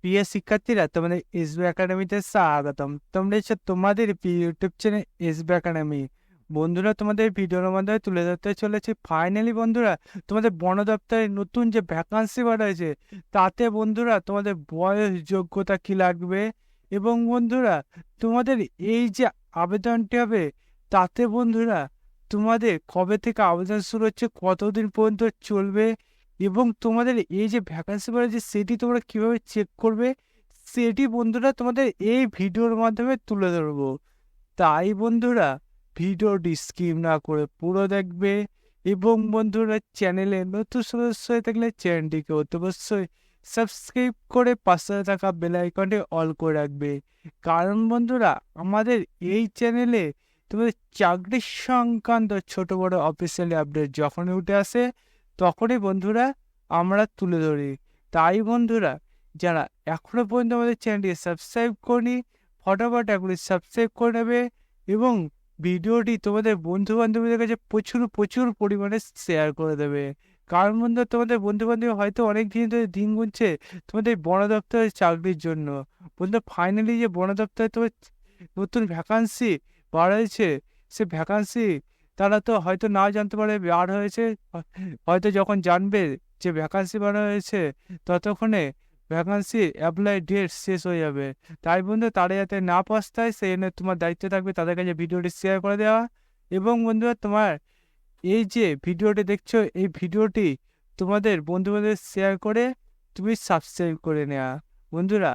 প্রিয় শিক্ষার্থীরা, তোমাদের এসবি একাডেমিতে স্বাগতম। তোমরা হচ্ছে তোমাদের প্রিয় ইউটিউব চ্যানেল এসবি একাডেমি। বন্ধুরা, তোমাদের ভিডিওর মাধ্যমে তুলে ধরতে চলেছি ফাইনালি বন্ধুরা তোমাদের বন দপ্তরের নতুন যে ভ্যাকান্সি বার হয়েছে, তাতে বন্ধুরা তোমাদের বয়স যোগ্যতা কি লাগবে এবং বন্ধুরা তোমাদের এই যে আবেদনটি হবে, তাতে বন্ধুরা তোমাদের কবে থেকে আবেদন শুরু হচ্ছে, কতদিন পর্যন্ত চলবে এবং তোমাদের এই যে ভ্যাকান্সি বেরোচ্ছে সেটি তোমরা কিভাবে চেক করবে, সেটি বন্ধুরা তোমাদের এই ভিডিওর মাধ্যমে তুলে ধরবো। তাই বন্ধুরা ভিডিওটি স্কিপ না করে পুরো দেখবে এবং বন্ধুরা চ্যানেলে নতুন সদস্য হয়ে থাকলে চ্যানেলটিকে অবশ্যই সাবস্ক্রাইব করে পাশে থাকা বেল আইকনটি অল করে রাখবে। কারণ বন্ধুরা আমাদের এই চ্যানেলে তোমাদের চাকরির সংক্রান্ত ছোট বড় অফিসিয়ালি আপডেট যখনই উঠে আসে, তখনই বন্ধুরা আমরা তুলে ধরি। তাই বন্ধুরা যারা এখনো পর্যন্ত আমাদের চ্যানেলটি সাবস্ক্রাইব করেনি, ফটাফট এগুলি সাবস্ক্রাইব করে নেবে এবং ভিডিওটি তোমাদের বন্ধু বান্ধবীদের কাছে প্রচুর প্রচুর পরিমাণে শেয়ার করে দেবে। কারণ বন্ধু তোমাদের বন্ধু বান্ধব হয়তো অনেক দিন ধরে দিন গুনছে তোমাদের বন দপ্তরের চাকরির জন্য। বন্ধু ফাইনালি যে বন দপ্তরে তোমার নতুন ভ্যাকান্সি বার হয়েছে, সে ভ্যাকান্সি তারা তো হয়তো না জানতে পারে বার হয়েছে, হয়তো যখন জানবে যে ভ্যাকান্সি বার হয়েছে ততক্ষণে ভ্যাকান্সি অ্যাপ্লাই ডেট শেষ হয়ে যাবে। তাই বন্ধু তারা যাতে না পস্তায় সেই জন্য তোমার দায়িত্ব থাকবে তাদের কাছে ভিডিওটি শেয়ার করে দেওয়া এবং বন্ধুরা তোমার এই যে ভিডিওটি দেখছো এই ভিডিওটি তোমাদের বন্ধু বান্ধব শেয়ার করে তুমি সাবস্ক্রাইব করে নেওয়া বন্ধুরা।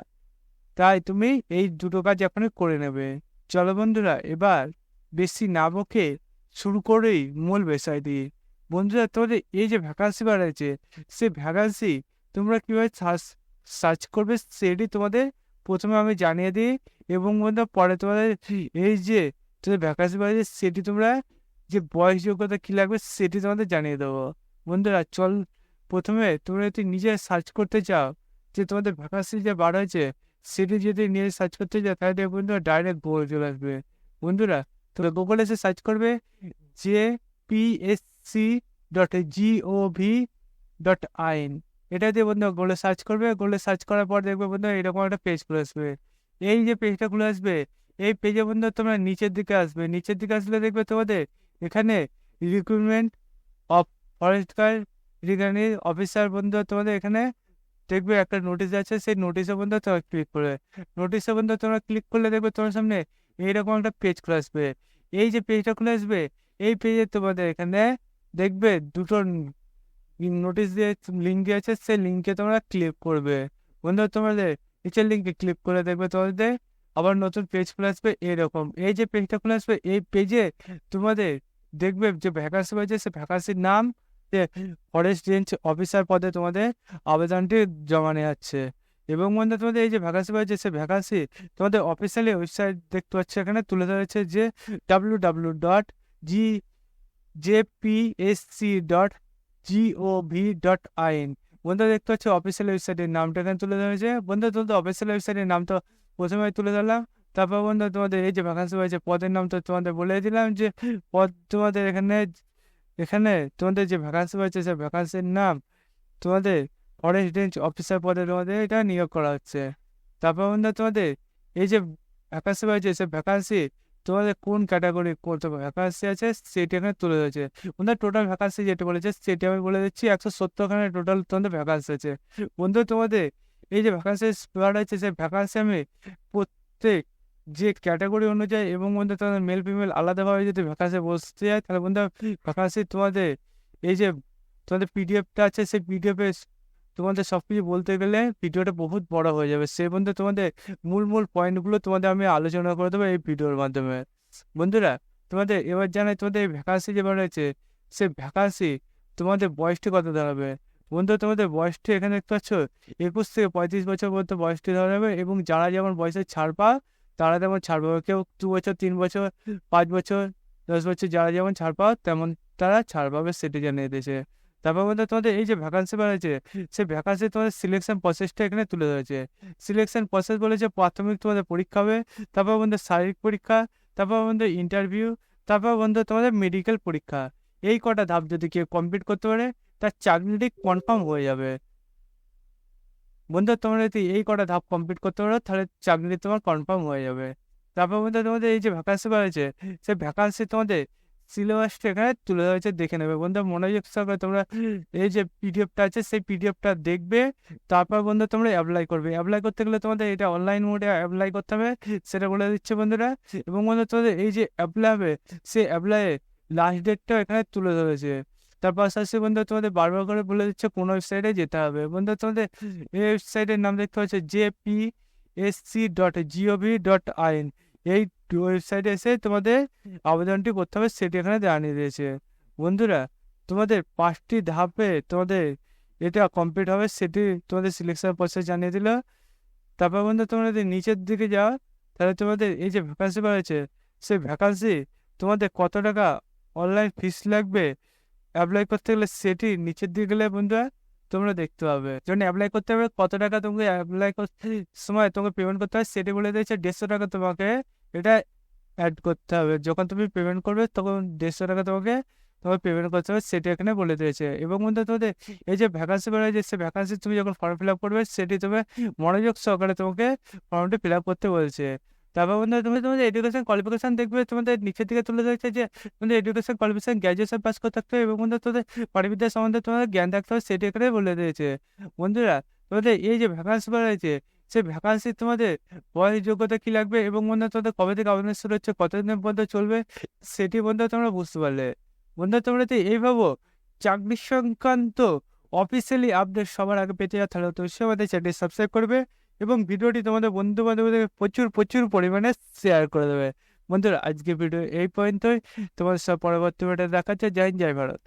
তাই তুমি এই দুটো কাজ এখনই করে নেবে। চলো বন্ধুরা এবার বেশি না বকে শুরু করেই মূল বিষয়টি। বন্ধুরা তোমাদের এই যে ভ্যাকান্সি বার হয়েছে, সে ভ্যাকান্সি তোমরা কীভাবে সার্চ করবে সেটি তোমাদের প্রথমে আমি জানিয়ে দিই এবং বন্ধুরা পরে তোমাদের এই যে তোমাদের ভ্যাকান্সি বার হয়েছে সেটি তোমরা যে বয়স যোগ্যতা কী লাগবে সেটি তোমাদের জানিয়ে দেবো। বন্ধুরা চল প্রথমে তোমরা যদি নিজে সার্চ করতে চাও যে তোমাদের ভ্যাকান্সি যে বার হয়েছে সেটি যদি নিয়ে সার্চ করতে চাও তাহলে দেখো বন্ধুরা ডাইরেক্ট গুগল চলে আসবে। বন্ধুরা তোমরা গুগলে এসে সার্চ করবে jpsc.gov.in, এটা দিয়ে বন্ধু গুগলে সার্চ করবে। গুগলে সার্চ করার পর দেখবে বন্ধু এরকম একটা পেজ খুলে আসবে। এই যে পেজটা খুলে আসবে এই পেজে বন্ধু তোমরা নিচের দিকে আসবে, নিচের দিকে আসলে দেখবে তোমাদের এখানে recruitment of forest guard regarding officer বন্ধু তোমাদের এখানে দেখবে একটা নোটিশ আছে, সেই নোটিশে বন্ধু তোমরা ক্লিক করবে। নোটিশে বন্ধু তোমরা ক্লিক করলে দেখবে তোমার সামনে এইরকম একটা পেজ খুলে আসবে। এই যে পেজটা খুলে আসবে এই পেজে তোমাদের এখানে দেখবে দুটো নোটিশ দিয়ে লিঙ্ক দিয়ে আছে, সেই লিঙ্কে তোমরা ক্লিক করবে। বন্ধু তোমাদের নিচের লিঙ্কে ক্লিক করে দেখবে তোমাদের আবার নতুন পেজ খুলে আসবে এরকম। এই যে পেজটা খুলে আসবে এই পেজে তোমাদের দেখবে যে ভ্যাকান্সি হয়েছে সে ভ্যাকান্সির নাম ফরেস্ট রেঞ্জ অফিসার পদে তোমাদের আবেদনটি জমা নেওয়া হচ্ছে। এবং বন্ধু তোমাদের এই যে ভ্যাকান্সি হয়েছে সে ভ্যাকান্সি তোমাদের অফিসিয়ালি ওয়েবসাইট দেখতে পাচ্ছ এখানে তুলে ধরেছে যে www.gpsc.gov.in। বন্ধু দেখতে পাচ্ছ অফিসিয়াল ওয়েবসাইটের নামটা এখানে তুলে ধরেছে। বন্ধু তোমাদের অফিসিয়াল ওয়েবসাইটের নাম তো প্রথমে তুলে ধরলাম, তারপর বন্ধু তোমাদের এই যে ভ্যাকান্সি হয়েছে পদের নাম তো তোমাদের বলে দিলাম যে পদ তোমাদের এখানে এখানে তোমাদের যে ভ্যাকান্সি হয়েছে সে ভ্যাকান্সির নাম তোমাদের ফরেস্ট রেঞ্জ অফিসার পদে তোমাদের এটা নিয়োগ করা হচ্ছে। তারপর বন্ধু তোমাদের এই যে ভ্যাকান্সি হয়েছে সে ভ্যাকান্সি তোমাদের কোন ক্যাটাগরি করতে ভ্যাকান্সি আছে সেটি এখানে তুলে ধরেছে। বন্ধু টোটাল ভ্যাকান্সি যেটা বলেছে সেটি আমি বলে দিচ্ছি 170খানে টোটাল তোমাদের ভ্যাকান্সি আছে। বন্ধু তোমাদের এই যে ভ্যাকান্সি বার হয়েছে সেই ভ্যাকান্সি আমি প্রত্যেক যে ক্যাটাগরি অনুযায়ী এবং বন্ধু তোমাদের মেল ফিমেল আলাদাভাবে যদি ভ্যাকান্সি বসতে যায় তাহলে বন্ধু ভ্যাকান্সি তোমাদের এই যে তোমাদের পিডিএফটা আছে সেই পিডিএফে তোমাদের সব কিছু বলতে গেলে ভিডিওটা বহুত বড় হয়ে যাবে। সেই বন্ধু তোমাদের মূল মূল পয়েন্টগুলো তোমাদের আমি আলোচনা করে দেবো এই ভিডিওর মাধ্যমে। বন্ধুরা তোমাদের এবার জানাই তোমাদের ভ্যাকান্সি যে বার হয়েছে সে ভ্যাকান্সি তোমাদের বয়সটি কত দাঁড়াবে। বন্ধু তোমাদের বয়সটি এখানে দেখতে পাচ্ছ 21 থেকে 35 বছর পর্যন্ত বয়সটি দাঁড়াবে এবং যারা যেমন বয়সে ছাড় পাও তারা তেমন ছাড় পাবে। কেউ 2 বছর 3 বছর 5 বছর 10 বছর যারা যেমন ছাড় পাও তেমন তারা ছাড় পাবে সেটি জানিয়ে দিয়েছে। তারপর বন্ধু তোমাদের এই যে ভ্যাকান্সি বার হয়েছে সেই ভ্যাকান্সি তোমাদের সিলেকশন প্রসেসটা এখানে তুলে ধরেছে। সিলেকশন প্রসেস বলেছে প্রাথমিক তোমাদের পরীক্ষা হবে, তারপর বন্ধু শারীরিক পরীক্ষা, তারপর বন্ধু ইন্টারভিউ, তারপর বন্ধু তোমাদের মেডিকেল পরীক্ষা। এই কটা ধাপ যদি কেউ কমপ্লিট করতে পারে তার চাকরিটি কনফার্ম হয়ে যাবে। বন্ধু তোমরা যদি এই কটা ধাপ কমপ্লিট করতে পারো তাহলে চাকরি তোমার কনফার্ম হয়ে যাবে। তারপর বন্ধু তোমাদের এই যে ভ্যাকান্সি রয়েছে সেই ভ্যাকান্সি তোমাদের সিলেবাসটা এখানে তুলে ধরেছে, দেখে নেবে বন্ধু। মনোযোগ সহকারে তোমরা এই যে পিডিএফটা আছে সেই পিডিএফটা দেখবে। তারপর বন্ধু তোমরা অ্যাপ্লাই করবে। অ্যাপ্লাই করতে গেলে তোমাদের এটা অনলাইন মোডে অ্যাপ্লাই করতে হবে, সেটা বলে দিচ্ছে বন্ধুরা। এবং বন্ধু তোমাদের এই যে অ্যাপ্লাই হবে সেই অ্যাপ্লাইয়ের লাস্ট ডেটটাও এখানে তুলে ধরেছে। তার পাশাপাশি বন্ধু তোমাদের বারবার করে বলে দিচ্ছে কোন ওয়েবসাইটে যেতে হবে। বন্ধু তোমাদের এই ওয়েবসাইটের নাম দেখতে পাচ্ছ jpsc.gov.in। এই ওয়েবসাইটে এসে তোমাদের আবেদনটি করতে হবে, সেটি এখানে জানিয়ে দিয়েছে। বন্ধুরা তোমাদের 5টি ধাপে তোমাদের এটা কমপ্লিট হবে, সেটি তোমাদের সিলেকশন প্রসেস জানিয়ে দিল। তারপর বন্ধু তোমরা যদি নিচের দিকে যাও তাহলে তোমাদের এই যে ভ্যাকান্সি রয়েছে সেই ভ্যাকান্সি তোমাদের কত টাকা অনলাইন ফিস লাগবে অ্যাপ্লাই করতে গেলে সেটি নিচের দিকে গেলে বন্ধুরা তোমরা দেখতে পাবে। যখন অ্যাপ্লাই করতে হবে কত টাকা তোমাকে অ্যাপ্লাই করতে সময় তোমাকে পেমেন্ট করতে হবে সেটি বলে দিয়েছে 150 টাকা তোমাকে এটা অ্যাড করতে হবে। যখন তুমি পেমেন্ট করবে তখন 150 টাকা তোমাকে পেমেন্ট করতে হবে, সেটি এখানে বলে দিয়েছে। এবং বন্ধু তোমাদের এই যে ভ্যাকান্সি বেরোয় যে সে ভ্যাকান্সি তুমি যখন ফর্ম ফিল আপ করবে সেটি তুমি মনোযোগ সহকারে তোমাকে ফর্মটি ফিল আপ করতে বলছে। তারপর বন্ধু তুমি তোমাদের এডুকেশন কোয়ালিফিকেশন দেখবে, তোমাদের নিচের দিকে তুলে ধরেছে যে তোমাদের এডুকেশন কোয়ালিফিকেশন গ্র্যাজুয়েশন পাস করতে থাকতে হবে এবং বন্ধু তোমাদের পারিবিদ্যা সম্বন্ধে তোমাদের জ্ঞান থাকতে হবে, সেটি এখানে বলে দিয়েছে। বন্ধুরা তোমাদের এই যে ভ্যাকান্সি বেরোয়েছে সেই ভ্যাকান্সি তোমাদের বয়স যোগ্যতা কি লাগবে এবং বন্ধু তোমাদের কবে থেকে আবেদন শুরু হচ্ছে কতদিনের মধ্যে চলবে সেটি বন্ধু তোমরা বুঝতে পারলে। বন্ধু তোমরা তো এই ভাবো চাকরি সংক্রান্ত অফিসিয়ালি আপডেট সবার আগে পেতে যাওয়া, তাহলে তো আমাদের চ্যানেলটি সাবস্ক্রাইব করবে এবং ভিডিওটি তোমাদের বন্ধু বান্ধবদের প্রচুর প্রচুর পরিমাণে শেয়ার করে দেবে। বন্ধুরা আজকে ভিডিও এই পর্যন্তই, তোমাদের সব পরবর্তী ভিডিও দেখাচ্ছে। জয় হিন্দ, জয় ভারত।